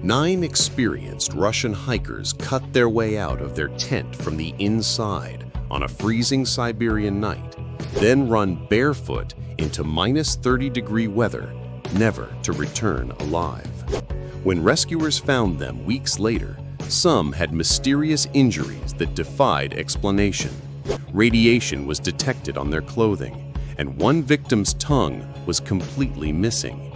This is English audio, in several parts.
9 experienced Russian hikers cut their way out of their tent from the inside on a freezing Siberian night, then run barefoot into -30-degree weather, never to return alive. When rescuers found them weeks later, some had mysterious injuries that defied explanation. Radiation was detected on their clothing, and one victim's tongue was completely missing.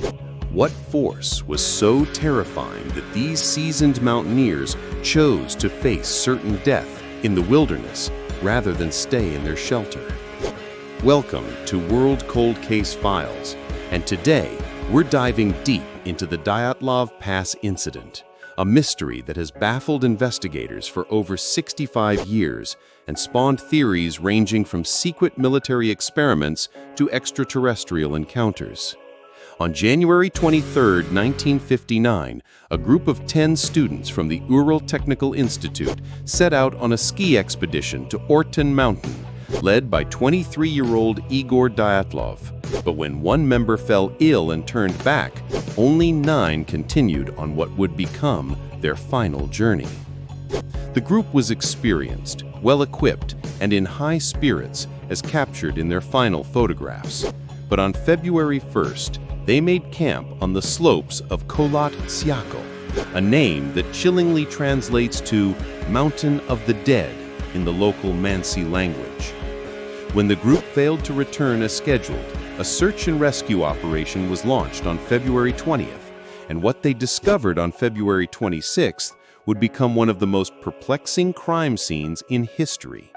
What force was so terrifying that these seasoned mountaineers chose to face certain death in the wilderness rather than stay in their shelter? Welcome to World Cold Case Files, and today we're diving deep into the Dyatlov Pass Incident, a mystery that has baffled investigators for over 65 years and spawned theories ranging from secret military experiments to extraterrestrial encounters. On January 23, 1959, a group of 10 students from the Ural Technical Institute set out on a ski expedition to Otorten Mountain, led by 23-year-old Igor Dyatlov. But when one member fell ill and turned back, only 9 continued on what would become their final journey. The group was experienced, well-equipped, and in high spirits as captured in their final photographs. But on February 1st, they made camp on the slopes of Kholat Syakhl, a name that chillingly translates to Mountain of the Dead in the local Mansi language. When the group failed to return as scheduled, a search and rescue operation was launched on February 20th, and what they discovered on February 26th would become one of the most perplexing crime scenes in history.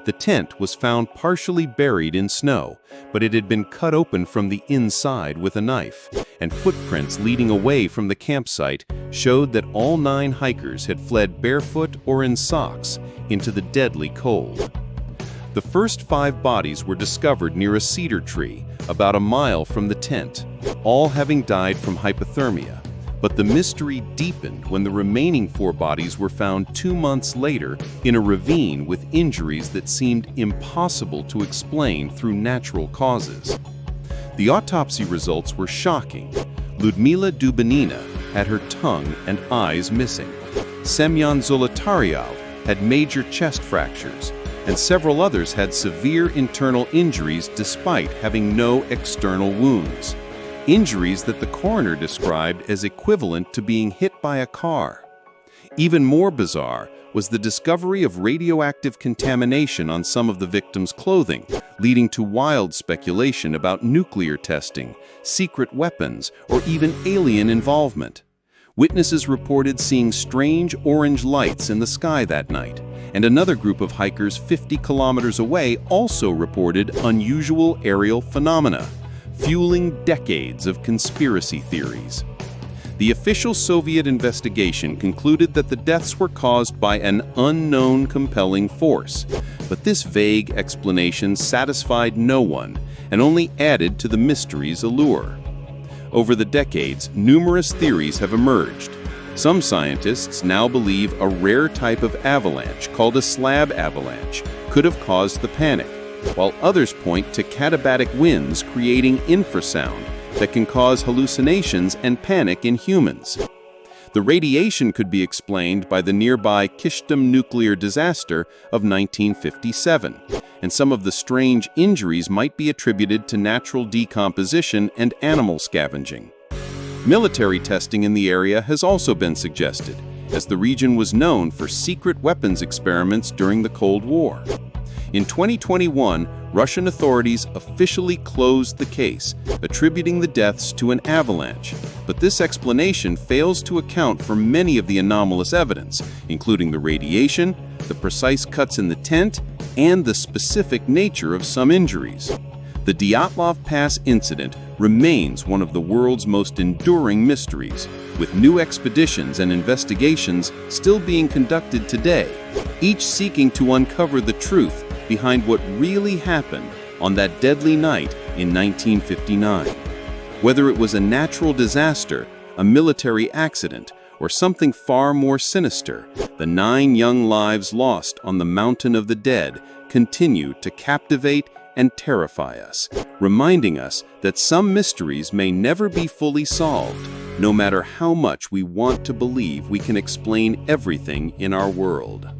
The tent was found partially buried in snow, but it had been cut open from the inside with a knife, and footprints leading away from the campsite showed that all 9 hikers had fled barefoot or in socks into the deadly cold. The first 5 bodies were discovered near a cedar tree about a mile from the tent, all having died from hypothermia. But the mystery deepened when the remaining 4 bodies were found 2 months later in a ravine with injuries that seemed impossible to explain through natural causes. The autopsy results were shocking. Lyudmila Dubanina had her tongue and eyes missing. Semyon Zolotaryov had major chest fractures, and several others had severe internal injuries despite having no external wounds. Injuries that the coroner described as equivalent to being hit by a car. Even more bizarre was the discovery of radioactive contamination on some of the victims' clothing, leading to wild speculation about nuclear testing, secret weapons, or even alien involvement. Witnesses reported seeing strange orange lights in the sky that night, and another group of hikers 50 kilometers away also reported unusual aerial phenomena, fueling decades of conspiracy theories. The official Soviet investigation concluded that the deaths were caused by an unknown compelling force, but this vague explanation satisfied no one and only added to the mystery's allure. Over the decades, numerous theories have emerged. Some scientists now believe a rare type of avalanche called a slab avalanche could have caused the panic, while others point to katabatic winds creating infrasound that can cause hallucinations and panic in humans. The radiation could be explained by the nearby Kyshtym nuclear disaster of 1957, and some of the strange injuries might be attributed to natural decomposition and animal scavenging. Military testing in the area has also been suggested, as the region was known for secret weapons experiments during the Cold War. In 2021, Russian authorities officially closed the case, attributing the deaths to an avalanche. But this explanation fails to account for many of the anomalous evidence, including the radiation, the precise cuts in the tent, and the specific nature of some injuries. The Dyatlov Pass Incident remains one of the world's most enduring mysteries, with new expeditions and investigations still being conducted today, each seeking to uncover the truth behind what really happened on that deadly night in 1959. Whether it was a natural disaster, a military accident, or something far more sinister, the 9 young lives lost on the Mountain of the Dead continue to captivate and terrify us, reminding us that some mysteries may never be fully solved, no matter how much we want to believe we can explain everything in our world.